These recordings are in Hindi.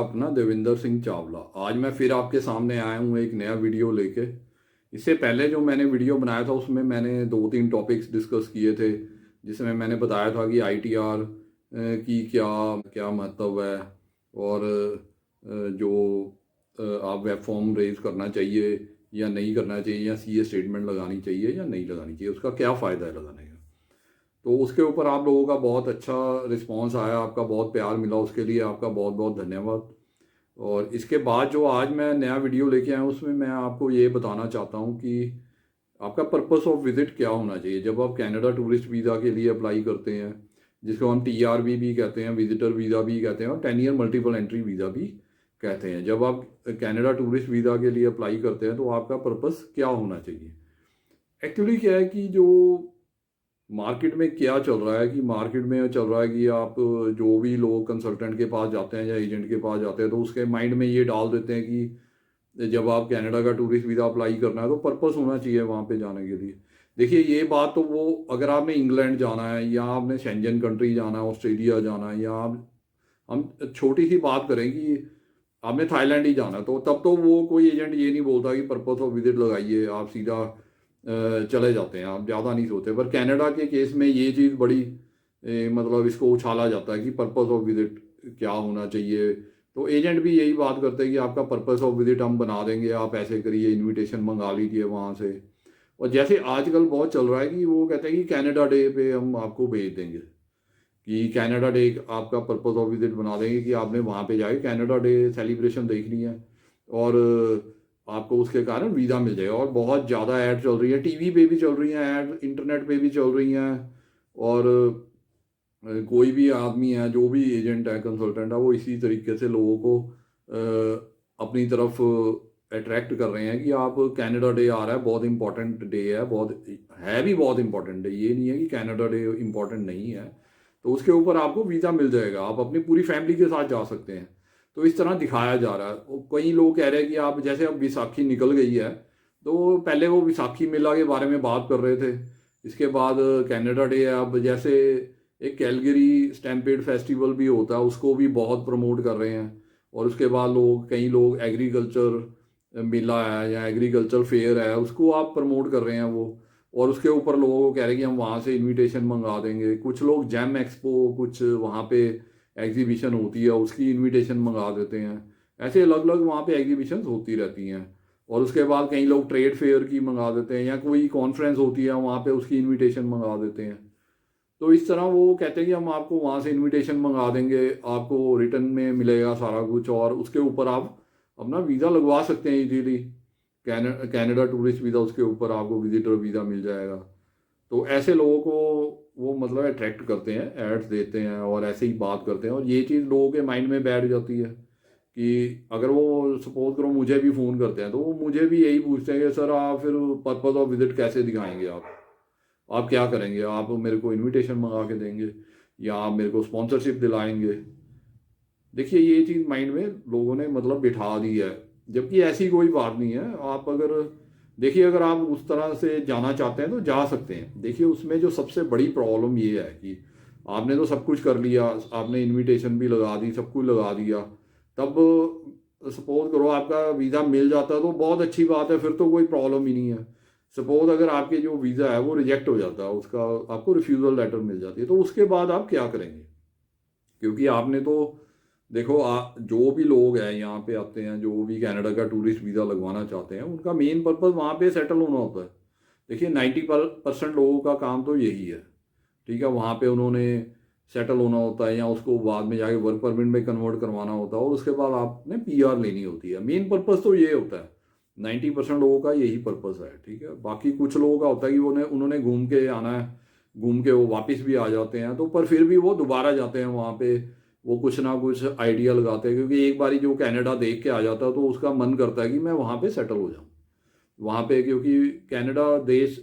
अपना देविंदर सिंह चावला। आज मैं फिर आपके सामने आया हूँ एक नया वीडियो लेके। इससे पहले जो मैंने वीडियो बनाया था उसमें मैंने दो तीन टॉपिक्स डिस्कस किए थे, जिसमें मैंने बताया था कि आईटीआर की क्या क्या महत्व है, और जो आप वेब फॉर्म रेज करना चाहिए या नहीं करना चाहिए, या सीए स्टेटमेंट लगानी चाहिए या नहीं लगानी चाहिए, उसका क्या फ़ायदा है लगाने का। तो उसके ऊपर आप लोगों का बहुत अच्छा रिस्पांस आया, आपका बहुत प्यार मिला, उसके लिए आपका बहुत बहुत धन्यवाद। और इसके बाद जो आज मैं नया वीडियो लेके आया हूँ उसमें मैं आपको ये बताना चाहता हूँ कि आपका पर्पस ऑफ विजिट क्या होना चाहिए जब आप कनाडा टूरिस्ट वीज़ा के लिए अप्लाई करते हैं, जिसको हम टीआरवी भी कहते हैं, विजिटर वीज़ा भी कहते हैं, और 10 ईयर मल्टीपल एंट्री वीज़ा भी कहते हैं। जब आप कनाडा टूरिस्ट वीज़ा के लिए अप्लाई करते हैं तो आपका पर्पस क्या होना चाहिए। एक्चुअली क्या है कि जो मार्केट में क्या चल रहा है, कि मार्केट में चल रहा है कि आप जो भी लोग कंसल्टेंट के पास जाते हैं या एजेंट के पास जाते हैं तो उसके माइंड में ये डाल देते हैं कि जब आप कनाडा का टूरिस्ट वीज़ा अप्लाई करना है तो पर्पस होना चाहिए वहाँ पे जाने के लिए। देखिए ये बात तो वो, अगर आपने इंग्लैंड जाना है या आपने शेंजन कंट्री जाना है, ऑस्ट्रेलिया जाना है, या आप हम छोटी सी बात करें कि आपने थाईलैंड ही जाना है, तो तब तो वो कोई एजेंट ये नहीं बोलता कि पर्पस ऑफ विजिट लगाइए, आप सीधा चले जाते हैं, आप ज़्यादा नहीं सोचते। पर कनाडा के केस में ये चीज़ बड़ी मतलब इसको उछाला जाता है कि पर्पस ऑफ विजिट क्या होना चाहिए। तो एजेंट भी यही बात करते हैं कि आपका पर्पस ऑफ विजिट हम बना देंगे, आप ऐसे करिए, इनविटेशन मंगा लीजिए वहाँ से। और जैसे आजकल बहुत चल रहा है कि वो कहते हैं कि कनाडा डे पे हम आपको भेज देंगे, कि कनाडा डे आपका पर्पस ऑफ विजिट बना देंगे कि आपने वहाँ पे जाके कनाडा डे सेलिब्रेशन देखनी है, और आपको उसके कारण वीज़ा मिल जाएगा। और बहुत ज़्यादा ऐड चल रही है, टीवी पे भी चल रही हैं ऐड, इंटरनेट पे भी चल रही हैं। और कोई भी आदमी है, जो भी एजेंट है, कंसल्टेंट है, वो इसी तरीके से लोगों को अपनी तरफ अट्रैक्ट कर रहे हैं कि आप कनाडा डे आ रहा है, बहुत इंपॉर्टेंट डे है, बहुत है भी बहुत इंपॉर्टेंट डे, ये नहीं है कि कनाडा डे इंपॉर्टेंट नहीं है। तो उसके ऊपर आपको वीज़ा मिल जाएगा, आप अपनी पूरी फैमिली के साथ जा सकते हैं। तो इस तरह दिखाया जा रहा है। कई लोग कह रहे हैं कि आप जैसे अब विसाखी निकल गई है, तो पहले वो विसाखी मेला के बारे में बात कर रहे थे, इसके बाद कनाडा डे है। अब जैसे एक कैलगरी स्टैम्पेड फेस्टिवल भी होता है, उसको भी बहुत प्रमोट कर रहे हैं। और उसके बाद कई लोग एग्रीकल्चर मेला है या एग्रीकल्चर फेयर है, उसको आप प्रमोट कर रहे हैं वो। और उसके ऊपर लोगों को कह रहे हैं कि हम वहाँ से इनविटेशन मंगा देंगे। कुछ लोग जैम एक्सपो, कुछ वहाँ पे एग्जीबिशन होती है, उसकी इनविटेशन मंगा देते हैं। ऐसे अलग अलग वहाँ पे एग्जीबिशन होती रहती हैं। और उसके बाद कई लोग ट्रेड फेयर की मंगा देते हैं, या कोई कॉन्फ्रेंस होती है वहाँ पे उसकी इनविटेशन मंगा देते हैं। तो इस तरह वो कहते हैं कि हम आपको वहाँ से इनविटेशन मंगा देंगे, आपको रिटर्न में मिलेगा सारा कुछ, और उसके ऊपर आप अपना वीज़ा लगवा सकते हैं इजीली। कनाडा टूरिस्ट वीज़ा, उसके ऊपर आपको विजिटर वीज़ा मिल जाएगा। तो ऐसे लोगों को वो मतलब अट्रैक्ट करते हैं, एड्स देते हैं और ऐसे ही बात करते हैं, और ये चीज़ लोगों के माइंड में बैठ जाती है कि अगर वो सपोज करो मुझे भी फ़ोन करते हैं तो वो मुझे भी यही पूछते हैं कि सर आप फिर पर्पज़ ऑफ विजिट कैसे दिखाएंगे, आप क्या करेंगे, आप मेरे को इनविटेशन मंगा के देंगे या आप मेरे को स्पॉन्सरशिप दिलाएंगे। देखिए ये चीज़ माइंड में लोगों ने मतलब बिठा दी है, जबकि ऐसी कोई बात नहीं है। आप अगर देखिए, अगर आप उस तरह से जाना चाहते हैं तो जा सकते हैं। देखिए उसमें जो सबसे बड़ी प्रॉब्लम ये है कि आपने तो सब कुछ कर लिया, आपने इनविटेशन भी लगा दी, सब कुछ लगा दिया, तब सपोज करो आपका वीज़ा मिल जाता तो बहुत अच्छी बात है, फिर तो कोई प्रॉब्लम ही नहीं है। सपोज अगर आपके जो वीज़ा है वो रिजेक्ट हो जाता है, उसका आपको रिफ्यूज़ल लेटर मिल जाती है, तो उसके बाद आप क्या करेंगे। क्योंकि आपने तो देखो जो भी लोग हैं यहाँ पे आते हैं, जो भी कनाडा का टूरिस्ट वीज़ा लगवाना चाहते हैं, उनका मेन पर्पज़ वहाँ पे सेटल होना होता है। देखिए 90% लोगों का काम तो यही है, ठीक है। वहाँ पे उन्होंने सेटल होना होता है, या उसको बाद में जाके वर्क परमिट में कन्वर्ट करवाना होता है, और उसके बाद आपने पीआर लेनी होती है। मेन पर्पज़ तो ये होता है, 90% लोगों का यही पर्पज़ है, ठीक है। बाकी कुछ लोगों का होता है कि उन्होंने घूम के आना है, घूम के वो वापस भी आ जाते हैं, तो पर फिर भी वो दोबारा जाते हैं वहाँ पे, वो कुछ ना कुछ आइडिया लगाते हैं, क्योंकि एक बारी जो कनाडा देख के आ जाता है तो उसका मन करता है कि मैं वहाँ पे सेटल हो जाऊँ वहाँ पे, क्योंकि कनाडा देश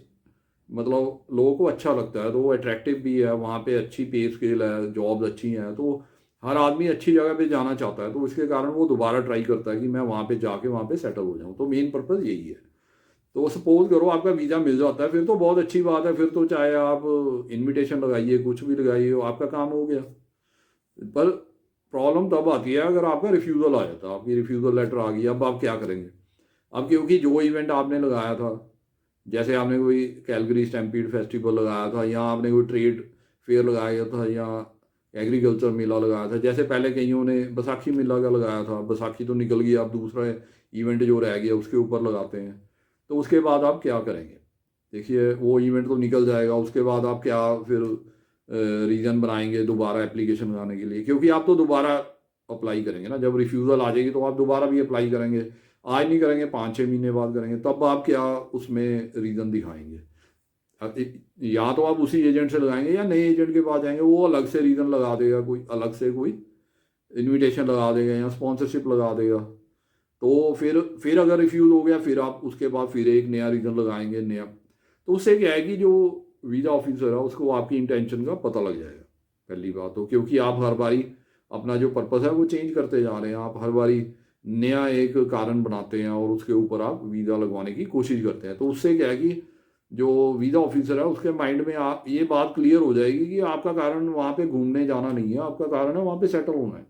मतलब लोगों को अच्छा लगता है, तो वो अट्रैक्टिव भी है, वहाँ पे अच्छी पे स्केल है, जॉब्स अच्छी हैं, तो हर आदमी अच्छी जगह पे जाना चाहता है, तो इसके कारण वो दोबारा ट्राई करता है कि मैं वहाँ पे जाके वहाँ पे सेटल हो जाऊँ। तो मेन पर्पज़ यही है। तो सपोज करो आपका वीज़ा मिल जाता है, फिर तो बहुत अच्छी बात है, फिर तो चाहे आप इनविटेशन लगाइए, कुछ भी लगाइए, आपका काम हो गया। पर प्रॉब्लम तब आती है अगर आपका रिफ्यूज़ल आ जाता है, आपकी रिफ्यूज़ल लेटर आ गई, अब आप क्या करेंगे? अब क्योंकि जो इवेंट आपने लगाया था, जैसे आपने कोई कैलगरी स्टैम्पीड फेस्टिवल लगाया था, या आपने कोई ट्रेड फेयर लगाया था, या एग्रीकल्चर मेला लगाया था, जैसे पहले कईयों ने बैसाखी मेला का लगाया था, बैसाखी तो निकल गई, आप दूसरा इवेंट जो रह गया उसके ऊपर लगाते हैं, तो उसके बाद आप क्या करेंगे? देखिए वो इवेंट तो निकल जाएगा, उसके बाद आप क्या फिर रीज़न बनाएंगे दोबारा एप्लीकेशन लगाने के लिए? क्योंकि आप तो दोबारा अप्लाई करेंगे ना, जब रिफ्यूज़ल आ जाएगी तो आप दोबारा भी अप्लाई करेंगे। आज नहीं करेंगे, 5-6 महीने बाद करेंगे, तब आप क्या उसमें रीज़न दिखाएंगे? या तो आप उसी एजेंट से लगाएंगे या नए एजेंट के पास जाएंगे, वो अलग से रीज़न लगा देगा, कोई अलग से कोई इनविटेशन लगा देगा या स्पॉन्सरशिप लगा देगा। तो फिर अगर रिफ्यूज़ हो गया, फिर आप उसके बाद फिर एक नया रीज़न लगाएंगे, नया। तो उससे क्या है कि जो वीज़ा ऑफिसर है उसको आपकी इंटेंशन का पता लग जाएगा, पहली बात तो। क्योंकि आप हर बारी अपना जो पर्पस है वो चेंज करते जा रहे हैं, आप हर बारी नया एक कारण बनाते हैं और उसके ऊपर आप वीज़ा लगवाने की कोशिश करते हैं। तो उससे क्या है कि जो वीज़ा ऑफिसर है उसके माइंड में आप ये बात क्लियर हो जाएगी कि आपका कारण वहाँ पे घूमने जाना नहीं है, आपका कारण है वहाँ पे सेटल होना है।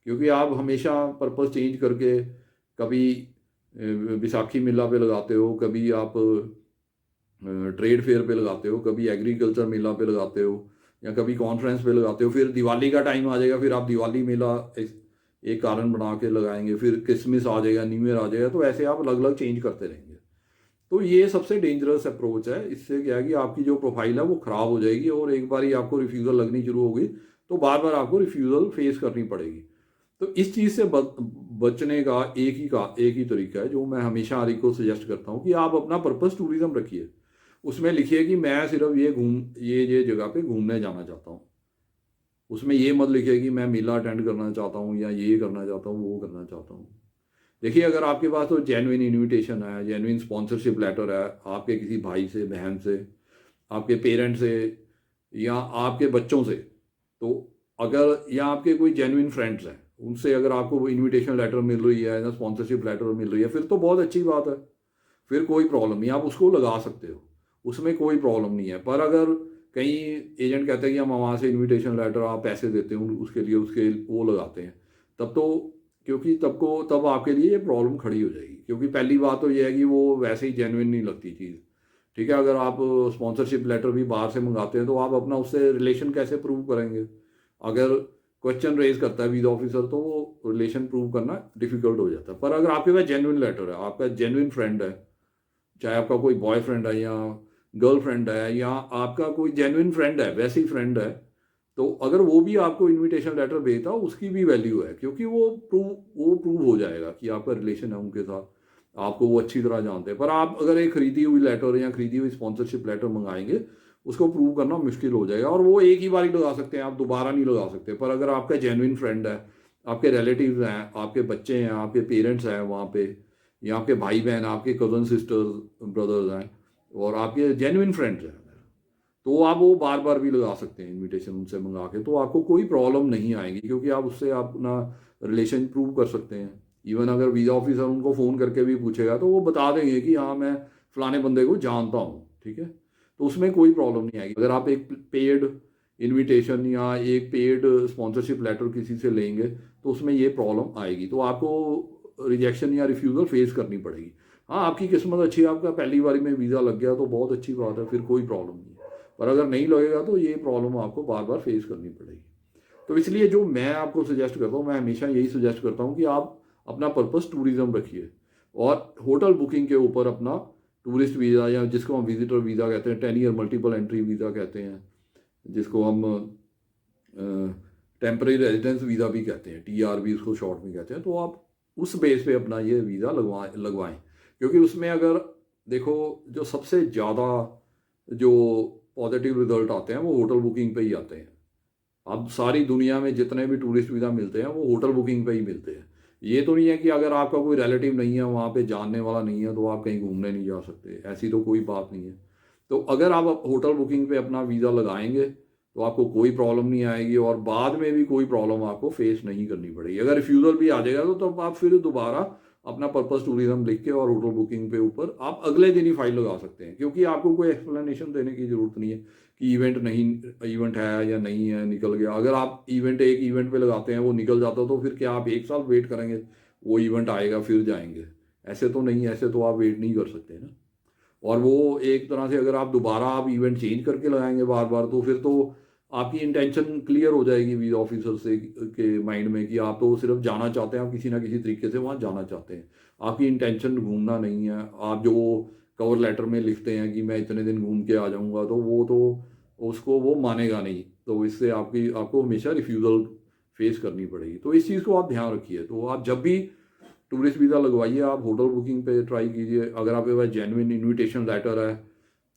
क्योंकि आप हमेशा पर्पस चेंज करके, कभी बैसाखी मेला पे लगाते हो, कभी आप ट्रेड फेयर पे लगाते हो, कभी एग्रीकल्चर मेला पे लगाते हो, या कभी कॉन्फ्रेंस पे लगाते हो, फिर दिवाली का टाइम आ जाएगा, फिर आप दिवाली मेला एक कारण बना के लगाएंगे, फिर क्रिसमस आ जाएगा, न्यू ईयर आ जाएगा, तो ऐसे आप अलग अलग चेंज करते रहेंगे। तो ये सबसे डेंजरस अप्रोच है। इससे क्या है कि आपकी जो प्रोफाइल है वो ख़राब हो जाएगी, और एक बार ही आपको रिफ्यूज़ल लगनी शुरू होगी तो बार बार आपको रिफ्यूज़ल फेस करनी पड़ेगी। तो इस चीज़ से बचने का एक ही तरीका है जो मैं हमेशा हर एक को सजेस्ट करता हूँ कि आप अपना पर्पस टूरिज्म रखिए। उसमें लिखिए कि मैं सिर्फ ये जगह पे घूमने जाना चाहता हूँ। उसमें ये मत लिखिए कि मैं मेला अटेंड करना चाहता हूँ, या ये करना चाहता हूँ, वो करना चाहता हूँ। देखिए अगर आपके पास तो जेन्युइन इनविटेशन है, जेन्युइन स्पॉन्सरशिप लेटर है आपके किसी भाई से, बहन से, आपके पेरेंट्स से, या आपके बच्चों से, तो अगर, या आपके कोई जेन्युइन फ्रेंड्स हैं, उनसे अगर आपको वो इनविटेशन लेटर मिल रही है या स्पॉन्सरशिप लेटर मिल रही है, फिर तो बहुत अच्छी बात है, फिर कोई प्रॉब्लम नहीं, आप उसको लगा सकते हो, उसमें कोई प्रॉब्लम नहीं है। पर अगर कहीं एजेंट कहते हैं कि हम वहाँ से इनविटेशन लेटर, आप पैसे देते हो उसके लिए, उसके वो लगाते हैं, तब तो, क्योंकि तब आपके लिए ये प्रॉब्लम खड़ी हो जाएगी। क्योंकि पहली बात तो ये है कि वो वैसे ही जेन्युइन नहीं लगती चीज़, ठीक है? अगर आप स्पॉन्सरशिप लेटर भी बाहर से मंगाते हैं तो आप अपना उससे रिलेशन कैसे प्रूव करेंगे? अगर क्वेश्चन रेज करता है वीज़ा ऑफिसर तो वो रिलेशन प्रूव करना डिफिकल्ट हो जाता है। पर अगर आपके पास जेन्युइन लेटर है, आपका जेन्युइन फ्रेंड है, चाहे आपका कोई बॉयफ्रेंड है या गर्लफ्रेंड है, या आपका कोई जेन्युइन फ्रेंड है, वैसे ही फ्रेंड है, तो अगर वो भी आपको इनविटेशन लेटर भेजता, उसकी भी वैल्यू है, क्योंकि वो प्रूव हो जाएगा कि आपका रिलेशन है उनके साथ, आपको वो अच्छी तरह जानते हैं। पर आप अगर एक खरीदी हुई लेटर या खरीदी हुई स्पॉन्सरशिप लेटर मंगाएंगे, उसको प्रूव करना मुश्किल हो जाएगा, और वो एक ही बार ही लगा सकते हैं, आप दोबारा नहीं लगा सकते। पर अगर आपका जेन्युइन फ्रेंड है, आपके रिलेटिव्स हैं, आपके बच्चे हैं, आपके पेरेंट्स हैं वहाँ पे, या आपके भाई बहन, आपके कज़न सिस्टर्स ब्रदर्स हैं, और आपके जेन्युइन फ्रेंड्स हैं, तो आप वो बार बार भी लगा सकते हैं इनविटेशन उनसे मंगा के, तो आपको कोई प्रॉब्लम नहीं आएगी, क्योंकि आप उससे अपना रिलेशन प्रूव कर सकते हैं। इवन अगर वीज़ा ऑफिसर उनको फ़ोन करके भी पूछेगा तो वो बता देंगे कि हाँ मैं फ़लाने बंदे को जानता हूँ, ठीक है? तो उसमें कोई प्रॉब्लम नहीं आएगी। अगर आप एक पेड इनविटेशन या एक पेड स्पॉन्सरशिप लेटर किसी से लेंगे तो उसमें ये प्रॉब्लम आएगी, तो आपको रिजेक्शन या रिफ्यूज़ल फेस करनी पड़ेगी। हाँ, आपकी किस्मत अच्छी है, आपका पहली बारी में वीज़ा लग गया तो बहुत अच्छी बात है, फिर कोई प्रॉब्लम नहीं है। पर अगर नहीं लगेगा तो ये प्रॉब्लम आपको बार बार फेस करनी पड़ेगी। तो इसलिए जो मैं आपको सजेस्ट करता हूँ, मैं हमेशा यही सजेस्ट करता हूँ कि आप अपना पर्पस टूरिज्म रखिए, और होटल बुकिंग के ऊपर अपना टूरिस्ट वीज़ा, या जिसको हम विजिटर वीज़ा कहते हैं, 10 ईयर मल्टीपल एंट्री वीज़ा कहते हैं, जिसको हम टेम्परेरी रेजिडेंस वीज़ा भी कहते हैं, TRV उसको शॉर्ट में कहते हैं, तो आप उस बेस पे अपना ये वीज़ा लगवाएं। क्योंकि उसमें अगर देखो, जो सबसे ज़्यादा जो पॉजिटिव रिजल्ट आते हैं वो होटल बुकिंग पे ही आते हैं। अब सारी दुनिया में जितने भी टूरिस्ट वीज़ा मिलते हैं वो होटल बुकिंग पे ही मिलते हैं। ये तो नहीं है कि अगर आपका कोई रिलेटिव नहीं है वहाँ पे, जानने वाला नहीं है, तो आप कहीं घूमने नहीं जा सकते, ऐसी तो कोई बात नहीं है। तो अगर आप होटल बुकिंग पे अपना वीज़ा लगाएंगे तो आपको कोई प्रॉब्लम नहीं आएगी, और बाद में भी कोई प्रॉब्लम आपको फेस नहीं करनी पड़ेगी। अगर रिफ्यूज़ल भी आ जाएगा तो तब आप फिर दोबारा अपना पर्पस टूरिज्म लिख के और होटल बुकिंग पे ऊपर आप अगले दिन ही फाइल लगा सकते हैं, क्योंकि आपको कोई एक्सप्लेनेशन देने की ज़रूरत नहीं है। कि इवेंट है या नहीं है, निकल गया। अगर आप एक इवेंट पे लगाते हैं, वो निकल जाता, तो फिर क्या आप 1 साल वेट करेंगे? वो इवेंट आएगा फिर जाएंगे? ऐसे तो नहीं, ऐसे तो आप वेट नहीं कर सकते ना। और वो एक तरह से अगर आप दोबारा आप इवेंट चेंज करके लगाएंगे बार बार, तो फिर तो आपकी इंटेंशन क्लियर हो जाएगी वीज़ा ऑफिसर से के माइंड में कि आप तो सिर्फ जाना चाहते हैं, आप किसी ना किसी तरीके से वहाँ जाना चाहते हैं। आपकी इंटेंशन घूमना नहीं है। आप जो कवर लेटर में लिखते हैं कि मैं इतने दिन घूम के आ जाऊँगा, तो वो तो उसको वो मानेगा नहीं। तो इससे आपको हमेशा रिफ्यूज़ल फेस करनी पड़ेगी। तो इस चीज़ को आप ध्यान रखिए। तो आप जब भी टूरिस्ट वीज़ा लगवाइए, आप होटल बुकिंग पे ट्राई कीजिए। अगर आपके पास जेन्युइन इनविटेशन लेटर है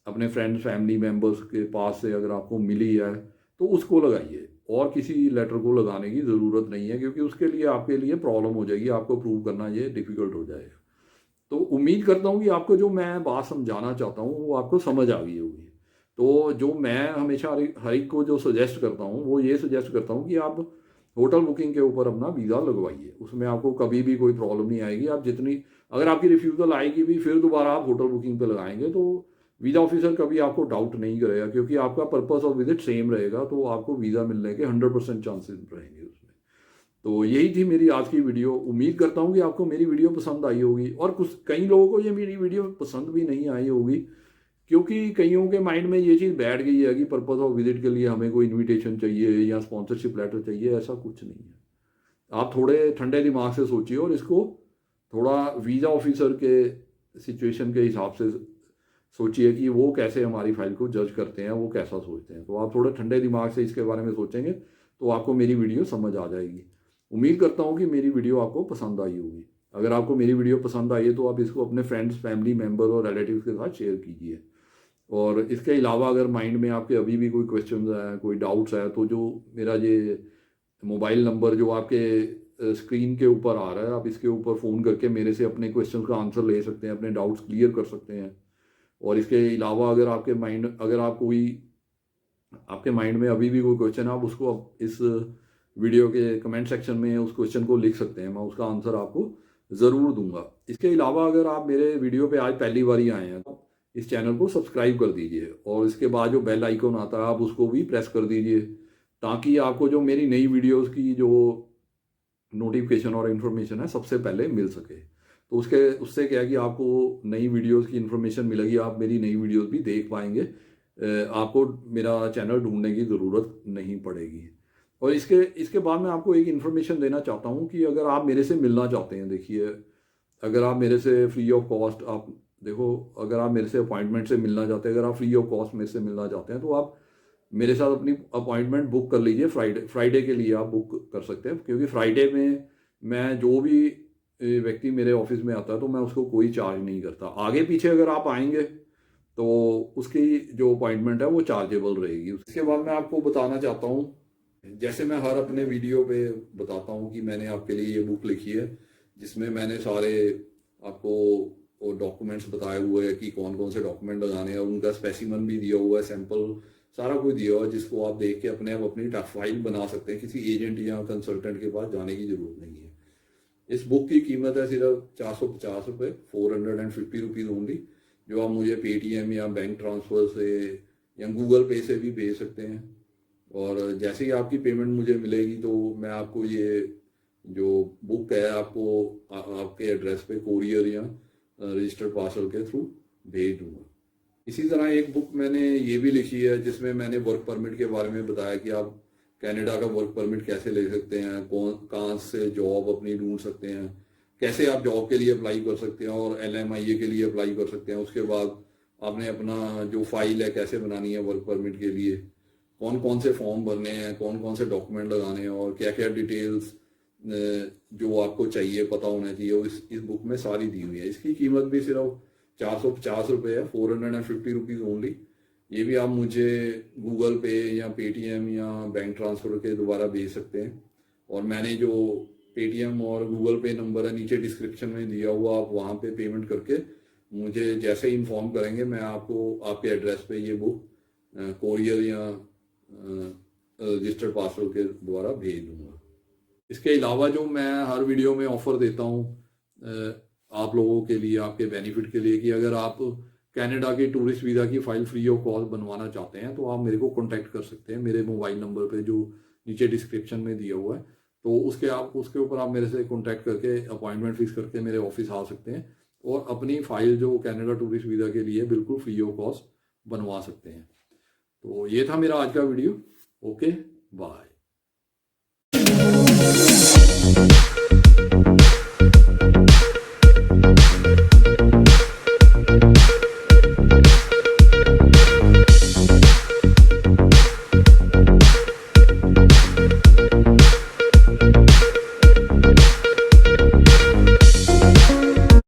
अपने फ्रेंड्स फैमिली मेम्बर्स के पास से, अगर आपको मिली है, तो उसको लगाइए। और किसी लेटर को लगाने की ज़रूरत नहीं है, क्योंकि उसके लिए आपके लिए प्रॉब्लम हो जाएगी, आपको प्रूव करना ये डिफ़िकल्ट हो जाएगा। तो उम्मीद करता हूँ कि आपको जो मैं बात समझाना चाहता हूँ वो आपको समझ आ गई होगी। तो जो मैं हमेशा हर एक को जो सजेस्ट करता हूँ, वो ये सजेस्ट करता हूँ कि आप होटल बुकिंग के ऊपर अपना वीज़ा लगवाइए। उसमें आपको कभी भी कोई प्रॉब्लम नहीं आएगी। आप जितनी अगर आपकी रिफ्यूज़ल आएगी भी, फिर दोबारा आप होटल बुकिंग पे लगाएंगे, तो वीज़ा ऑफिसर कभी आपको डाउट नहीं करेगा, क्योंकि आपका पर्पस ऑफ विजिट सेम रहेगा। तो आपको वीज़ा मिलने के 100% चांसेस रहेंगे उसमें। तो यही थी मेरी आज की वीडियो। उम्मीद करता हूँ कि आपको मेरी वीडियो पसंद आई होगी। और कुछ कई लोगों को ये मेरी वीडियो पसंद भी नहीं आई होगी, क्योंकि कईयों के माइंड में ये चीज़ बैठ गई है कि पर्पस ऑफ विजिट के लिए हमें कोई इनविटेशन चाहिए या स्पॉन्सरशिप लेटर चाहिए। ऐसा कुछ नहीं है। आप थोड़े ठंडे दिमाग से सोचिए और इसको थोड़ा वीज़ा ऑफिसर के सिचुएशन के हिसाब से सोचिए कि वो कैसे हमारी फाइल को जज करते हैं, वो कैसा सोचते हैं। तो आप थोड़े ठंडे दिमाग से इसके बारे में सोचेंगे, तो आपको मेरी वीडियो समझ आ जाएगी। उम्मीद करता हूँ कि मेरी वीडियो आपको पसंद आई होगी। अगर आपको मेरी वीडियो पसंद आई है, तो आप इसको अपने फ्रेंड्स फैमिली मेम्बर और रिलेटिव्स के साथ शेयर कीजिए। और इसके अलावा अगर माइंड में आपके अभी भी कोई क्वेश्चन है, कोई डाउट्स है, तो जो मेरा ये मोबाइल नंबर जो आपके स्क्रीन के ऊपर आ रहा है, आप इसके ऊपर फ़ोन करके मेरे से अपने क्वेश्चन का आंसर ले सकते हैं, अपने डाउट्स क्लियर कर सकते हैं। और इसके अलावा अगर आपके माइंड में अभी भी कोई क्वेश्चन है, आप उसको इस वीडियो के कमेंट सेक्शन में उस क्वेश्चन को लिख सकते हैं। मैं उसका आंसर आपको ज़रूर दूंगा। इसके अलावा अगर आप मेरे वीडियो पे आज पहली बार ही आए हैं, तो इस चैनल को सब्सक्राइब कर दीजिए, और इसके बाद जो बेल आइकन आता है आप उसको भी प्रेस कर दीजिए, ताकि आपको जो मेरी नई वीडियोस की जो नोटिफिकेशन और इन्फॉर्मेशन है सबसे पहले मिल सके। तो उससे क्या है कि आपको नई वीडियोस की इन्फॉर्मेशन मिलेगी, आप मेरी नई वीडियोस भी देख पाएंगे। आपको मेरा चैनल ढूंढने की ज़रूरत नहीं पड़ेगी। और इसके बाद मैं आपको एक इन्फॉर्मेशन देना चाहता हूँ कि अगर आप मेरे से मिलना चाहते हैं, देखिए, अगर आप मेरे से फ्री ऑफ कॉस्ट अगर आप मेरे से अपॉइंटमेंट से मिलना चाहते हैं, अगर आप फ्री ऑफ कॉस्ट मेरे से मिलना चाहते हैं, तो आप मेरे साथ अपनी अपॉइंटमेंट बुक कर लीजिए। फ्राइडे के लिए आप बुक कर सकते हैं, क्योंकि फ्राइडे में मैं जो भी व्यक्ति मेरे ऑफिस में आता है, तो मैं उसको कोई चार्ज नहीं करता। आगे पीछे अगर आप आएंगे, तो उसकी जो अपॉइंटमेंट है वो चार्जेबल रहेगी। उसके बाद मैं आपको बताना चाहता हूँ, जैसे मैं हर अपने वीडियो पे बताता हूँ कि मैंने आपके लिए ये बुक लिखी है, जिसमें मैंने सारे आपको डॉक्यूमेंट्स बताए हुए हैं कि कौन कौन से डॉक्यूमेंट लगाने हैं, और उनका स्पेसिमन भी दिया हुआ है, सैंपल सारा कुछ दिया हुआ है, जिसको आप देख के अपने आप अपनी फाइल बना सकते हैं। किसी एजेंट या कंसल्टेंट के पास जाने की जरूरत नहीं है। इस बुक की कीमत है सिर्फ 450 रुपये, 450 रुपीज़ ओनली, जो आप मुझे पेटीएम या बैंक ट्रांसफ़र से या गूगल पे से भी भेज सकते हैं। और जैसे ही आपकी पेमेंट मुझे मिलेगी, तो मैं आपको ये जो बुक है आपको आपके एड्रेस पे कोरियर या रजिस्टर्ड पार्सल के थ्रू भेज दूंगा। इसी तरह एक बुक मैंने ये भी लिखी है, जिसमें मैंने वर्क परमिट के बारे में बताया कि आप कनाडा का वर्क परमिट कैसे ले सकते हैं, कहाँ से जॉब अपनी ढूंढ सकते हैं, कैसे आप जॉब के लिए अप्लाई कर सकते हैं और LMIA के लिए अप्लाई कर सकते हैं। उसके बाद आपने अपना जो फाइल है कैसे बनानी है वर्क परमिट के लिए, कौन कौन से फॉर्म भरने हैं, कौन कौन से डॉक्यूमेंट लगाने हैं, और क्या क्या डिटेल्स जो आपको चाहिए पता होना चाहिए, वो इस बुक में सारी दी हुई है। इसकी कीमत भी सिर्फ 450 रुपये है, 450 रुपीज़ ओनली। ये भी आप मुझे गूगल पे या पेटीएम या बैंक ट्रांसफ़र के द्वारा भेज सकते हैं। और मैंने जो पेटीएम और गूगल पे नंबर है नीचे डिस्क्रिप्शन में दिया हुआ, आप वहाँ पे पेमेंट करके मुझे जैसे ही इन्फॉर्म करेंगे, मैं आपको आपके एड्रेस पे ये बुक कोरियर या रजिस्टर्ड पार्सल के द्वारा भेज दूंगा। इसके अलावा जो मैं हर वीडियो में ऑफर देता हूँ आप लोगों के लिए, आपके बेनिफिट के लिए, कि अगर आप कनाडा की टूरिस्ट वीज़ा की फ़ाइल फ्री ऑफ कॉस्ट बनवाना चाहते हैं, तो आप मेरे को कॉन्टैक्ट कर सकते हैं मेरे मोबाइल नंबर पे जो नीचे डिस्क्रिप्शन में दिया हुआ है। तो उसके ऊपर आप मेरे से कॉन्टैक्ट करके अपॉइंटमेंट फिक्स करके मेरे ऑफिस आ सकते हैं और अपनी फ़ाइल जो कनाडा टूरिस्ट वीज़ा के लिए बिल्कुल फ्री ऑफ कॉस्ट बनवा सकते हैं। तो ये था मेरा आज का वीडियो। Okay, bye.